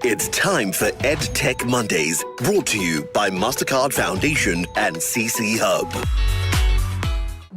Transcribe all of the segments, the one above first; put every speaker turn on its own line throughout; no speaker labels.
It's time for EdTech Mondays, brought to you by MasterCard Foundation and CC Hub.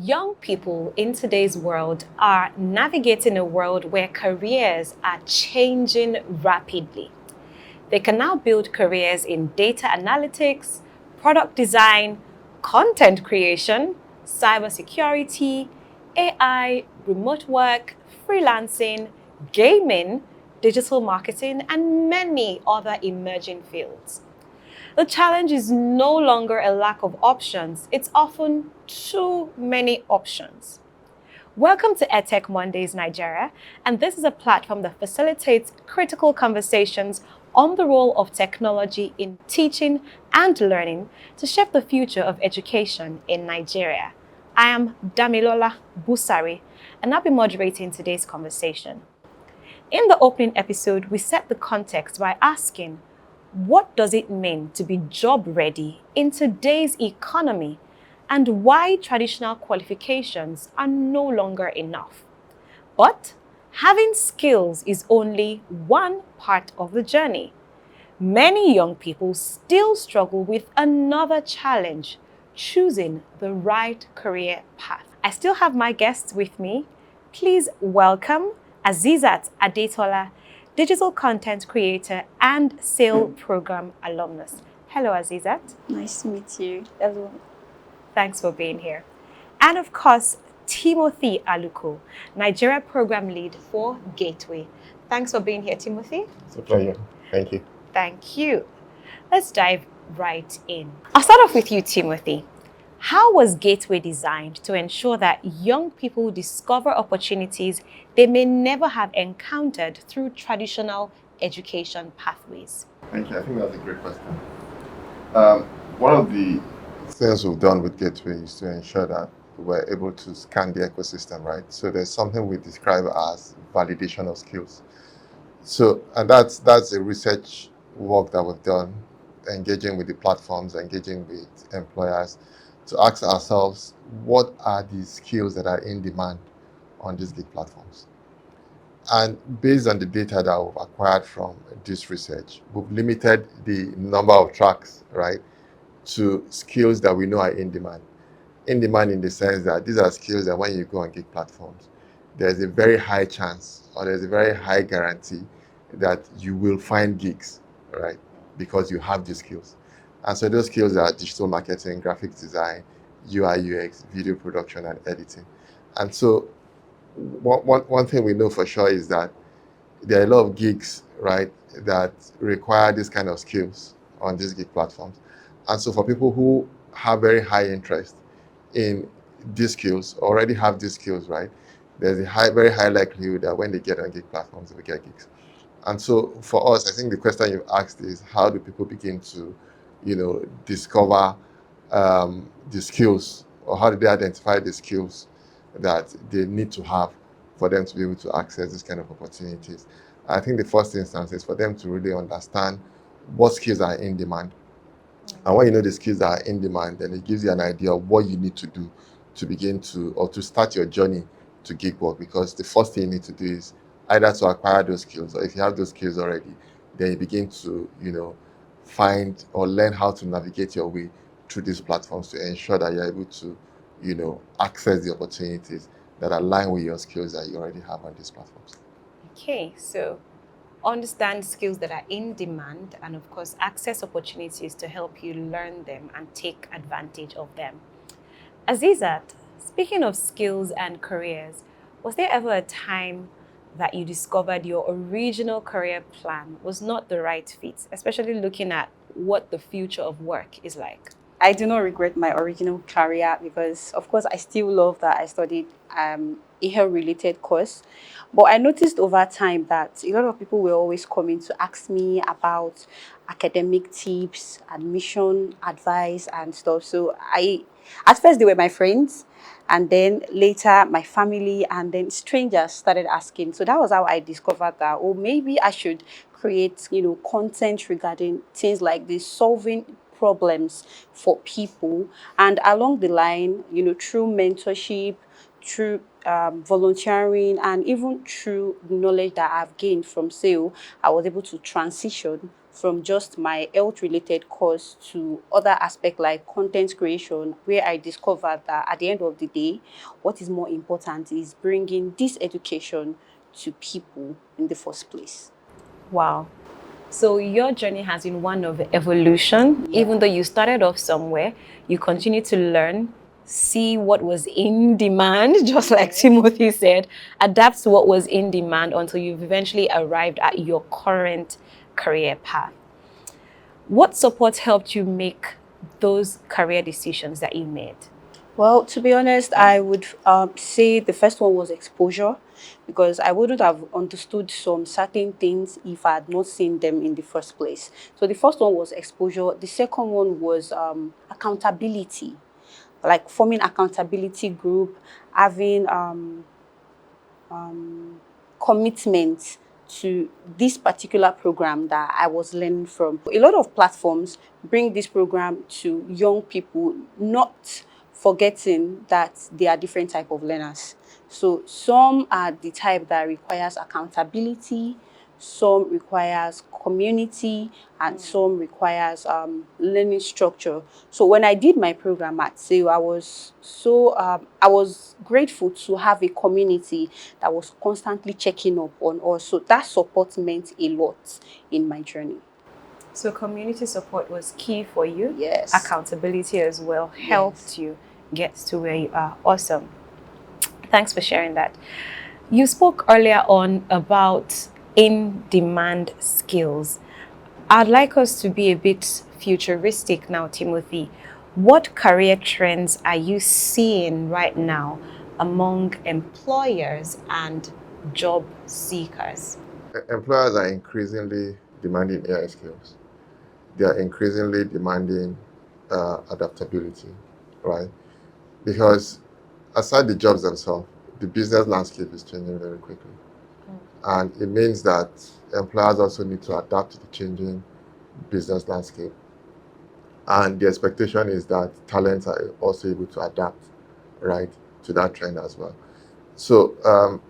Young people in today's world are navigating a world where careers are changing rapidly. They can now build careers in data analytics, product design, content creation, cybersecurity, AI, remote work, freelancing, gaming, digital marketing, and many other emerging fields. The challenge is no longer a lack of options, it's often too many options. Welcome to EdTech Mondays Nigeria, and this is a platform that facilitates critical conversations on the role of technology in teaching and learning to shape the future of education in Nigeria. I am Damilola Busari, and I'll be moderating today's conversation. In the opening episode, we set the context by asking, what does it mean to be job ready in today's economy, and why traditional qualifications are no longer enough? But having skills is only one part of the journey. Many young people still struggle with another challenge, choosing the right career path. I still have my guests with me. Please welcome Azeezat Adetola, digital content creator and SAIL program alumnus. Hello, Azeezat.
Nice to meet you, everyone.
Thanks for being here. And of course, Timothy Aluko, Nigeria program lead for Gateway. Thanks for being here, Timothy.
It's a pleasure. Thank you.
Thank you. Let's dive right in. I'll start off with you, Timothy. How was Gateway designed to ensure that young people discover opportunities they may never have encountered through traditional education pathways?
Thank you. I think that's a great question. One of the things we've done with Gateway is to ensure that we're able to scan the ecosystem, right? So there's something we describe as validation of skills. So, and that's a research work that we've done, engaging with the platforms, engaging with employers, to ask ourselves, what are the skills that are in demand on these gig platforms? And based on the data that we've acquired from this research, we've limited the number of tracks, right, to skills that we know are in demand. In demand in the sense that these are skills that when you go on gig platforms, there's a very high chance or there's a very high guarantee that you will find gigs, right, because you have these skills. And so those skills are digital marketing, graphics design, UI, UX, video production, and editing. And so one thing we know for sure is that there are a lot of gigs, right, that require this kind of skills on these gig platforms. And so for people who have very high interest in these skills, already have these skills, right, there's a very high likelihood that when they get on gig platforms, they will get gigs. And so for us, I think the question you've asked is, how do people begin to discover the skills, or how do they identify the skills that they need to have for them to be able to access this kind of opportunities? I think the first instance is for them to really understand what skills are in demand. And when you know the skills that are in demand, then it gives you an idea of what you need to do to begin to, or to start your journey to gig work. Because the first thing you need to do is either to acquire those skills, or if you have those skills already, then you begin to, find or learn how to navigate your way through these platforms to ensure that you're able to, access the opportunities that align with your skills that you already have on these platforms.
Okay, so understand skills that are in demand and of course access opportunities to help you learn them and take advantage of them. Azeezat, speaking of skills and careers, was there ever a time that you discovered your original career plan was not the right fit, especially looking at what the future of work is like?
I do not regret my original career because, of course, I still love that I studied a health-related course. But I noticed over time that a lot of people were always coming to ask me about academic tips, admission advice, and stuff. So at first, they were my friends. And then later, my family and then strangers started asking. So that was how I discovered that, oh, maybe I should create, content regarding things like this, solving problems for people. And along the line, through mentorship, through volunteering, and even through knowledge that I've gained from sale, I was able to transition from just my health-related course to other aspects like content creation, where I discovered that at the end of the day, what is more important is bringing this education to people in the first place.
Wow. So your journey has been one of evolution.
Yeah.
Even though you started off somewhere, you continue to learn, see what was in demand, just like Timothy said, adapt to what was in demand until you've eventually arrived at your current career path. What support helped you make those career decisions that you made?
Well, to be honest, I would say the first one was exposure, because I wouldn't have understood some certain things if I had not seen them in the first place. So the first one was exposure. The second one was accountability, like forming accountability group, having commitment to this particular program that I was learning from. A lot of platforms bring this program to young people, not forgetting that they are different type of learners. So some are the type that requires accountability, some requires community, and some requires learning structure. So when I did my program at SAIL, I was grateful to have a community that was constantly checking up on us. So that support meant a lot in my journey.
So community support was key for you.
Yes.
Accountability as well helped you get to where you are. Awesome. Thanks for sharing that. You spoke earlier on about in-demand skills. I'd like us to be a bit futuristic now, Timothy. What career trends are you seeing right now among employers and job seekers?
Employers are increasingly demanding AI skills. They are increasingly demanding adaptability, right? Because aside the jobs themselves, the business landscape is changing very quickly. And it means that employers also need to adapt to the changing business landscape. And the expectation is that talents are also able to adapt, right, to that trend as well. So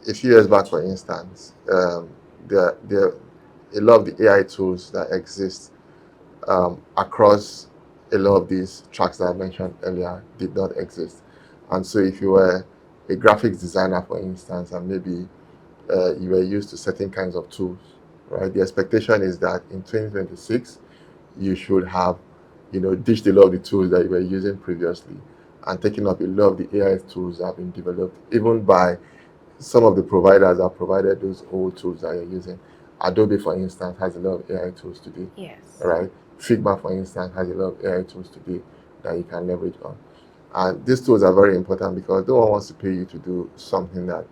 a few years back, for instance, there a lot of the AI tools that exist across a lot of these tracks that I mentioned earlier did not exist. And so if you were a graphics designer, for instance, and maybe you were used to certain kinds of tools, right? The expectation is that in 2026, you should have, ditched a lot of the tools that you were using previously and taken up a lot of the AI tools that have been developed, even by some of the providers that provided those old tools that you're using. Adobe, for instance, has a lot of AI tools today.
Yes.
Right? Figma, for instance, has a lot of AI tools today that you can leverage on. And these tools are very important because no one wants to pay you to do something that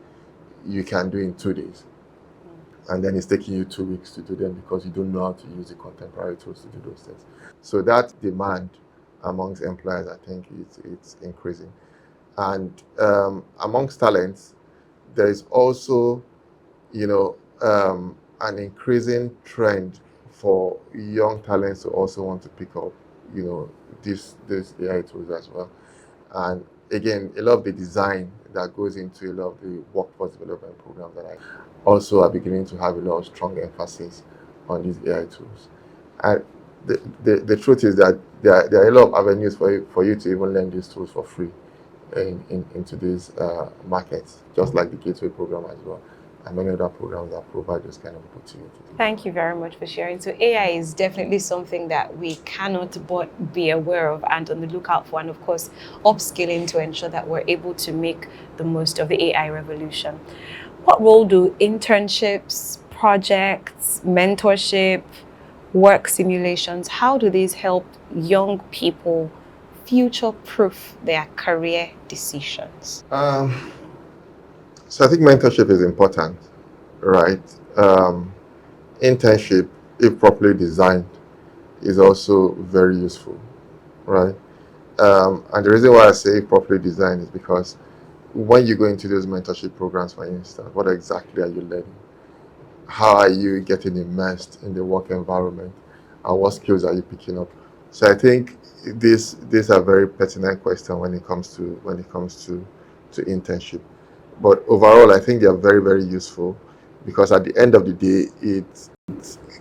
you can do in 2 days. And then it's taking you 2 weeks to do them because you don't know how to use the contemporary tools to do those things. So that demand amongst employers, I think, it's increasing. And amongst talents, there is also, an increasing trend for young talents to also want to pick up, these AI tools as well. And again, a lot of the design that goes into a lot of the workforce development programs that I also are beginning to have a lot of strong emphasis on these AI tools. And the truth is that there are a lot of avenues for you to even learn these tools for free in today's markets, just like the Gateway program as well, and many other programs that provide those kind of opportunities.
Thank you very much for sharing. So AI is definitely something that we cannot but be aware of and on the lookout for, and of course, upskilling to ensure that we're able to make the most of the AI revolution. What role do internships, projects, mentorship, work simulations, how do these help young people future-proof their career decisions?
So I think mentorship is important, right? Internship, if properly designed, is also very useful, right? And the reason why I say properly designed is because when you go into those mentorship programs, for instance, what exactly are you learning? How are you getting immersed in the work environment? And what skills are you picking up? So I think these are very pertinent questions when it comes to internship. But overall, I think they are very, very useful because at the end of the day, it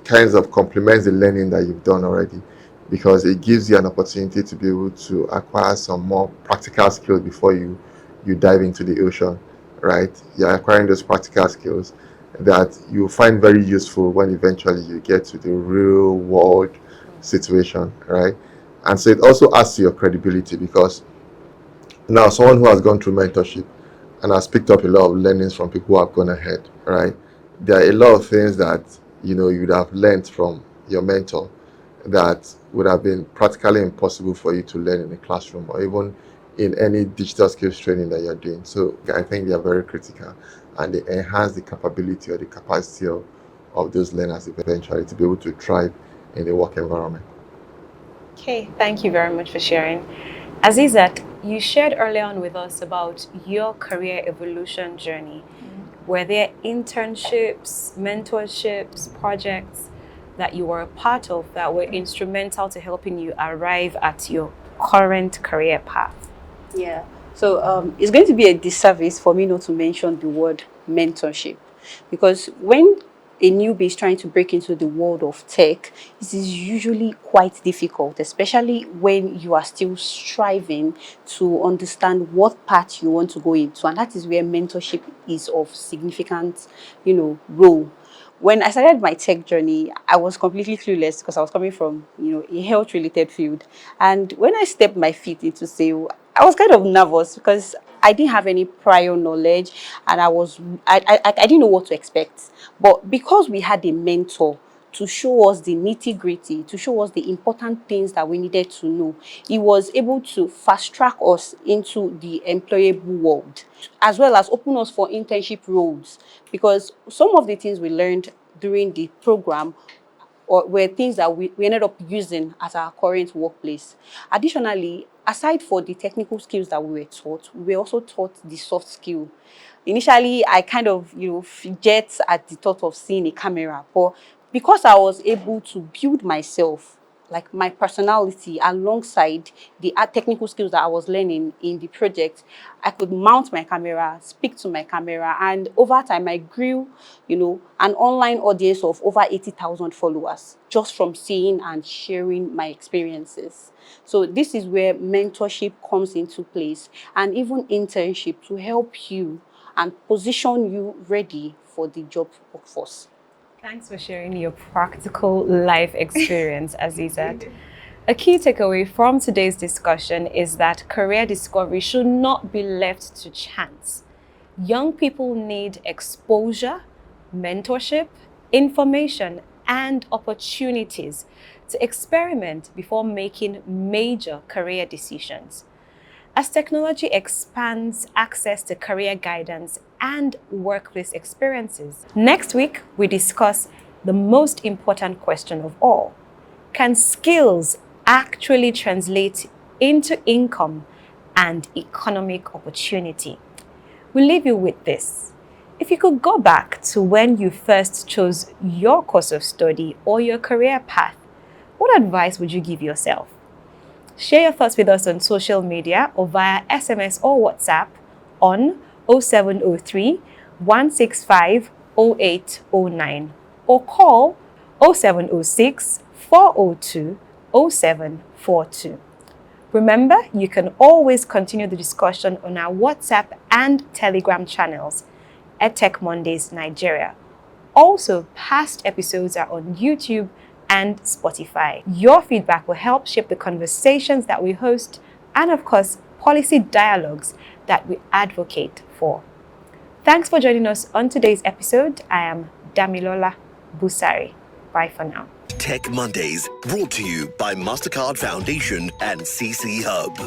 kind of complements the learning that you've done already, because it gives you an opportunity to be able to acquire some more practical skills before you dive into the ocean, right? You're acquiring those practical skills that you find very useful when eventually you get to the real world situation, right? And so it also adds to your credibility, because now someone who has gone through mentorship and has picked up a lot of learnings from people who have gone ahead, right? There are a lot of things that you'd have learned from your mentor that would have been practically impossible for you to learn in a classroom or even in any digital skills training that you're doing. So I think they are very critical, and they enhance the capability or the capacity of those learners eventually to be able to thrive in the work environment.
Okay, thank you very much for sharing. Azeezat, you shared earlier on with us about your career evolution journey. Were there internships, mentorships, projects that you were a part of that were instrumental to helping you arrive at your current career path?
Yeah. So it's going to be a disservice for me not to mention the word mentorship, because when a newbie is trying to break into the world of tech, it is usually quite difficult, especially when you are still striving to understand what path you want to go into. And that is where mentorship is of significant, role. When I started my tech journey, I was completely clueless because I was coming from, a health-related field. And when I stepped my feet into sales, I was kind of nervous because I didn't have any prior knowledge, and I didn't know what to expect. But because we had a mentor to show us the nitty-gritty, to show us the important things that we needed to know, he was able to fast track us into the employable world, as well as open us for internship roles, because some of the things we learned during the program or were things that we ended up using at our current workplace. Additionally, aside for the technical skills that we were taught, we were also taught the soft skill. Initially, I kind of, fidget at the thought of seeing a camera, but because I was able to build myself, like my personality, alongside the technical skills that I was learning in the project, I could mount my camera, speak to my camera, and over time I grew, an online audience of over 80,000 followers just from seeing and sharing my experiences. So this is where mentorship comes into place, and even internship to help you and position you ready for the job workforce.
Thanks for sharing your practical life experience, Azeezat. A key takeaway from today's discussion is that career discovery should not be left to chance. Young people need exposure, mentorship, information, and opportunities to experiment before making major career decisions. As technology expands access to career guidance and workplace experiences, next week we discuss the most important question of all. Can skills actually translate into income and economic opportunity? We'll leave you with this. If you could go back to when you first chose your course of study or your career path, what advice would you give yourself? Share your thoughts with us on social media or via SMS or WhatsApp on 0703 165 0809 or call 0706 402 0742. Remember, you can always continue the discussion on our WhatsApp and Telegram channels, EdTech Mondays Nigeria. Also, past episodes are on YouTube and Spotify. Your feedback will help shape the conversations that we host and, of course, policy dialogues that we advocate for. Thanks for joining us on today's episode. I am Damilola Busari. Bye for now.
Tech Mondays, brought to you by MasterCard Foundation and CC Hub.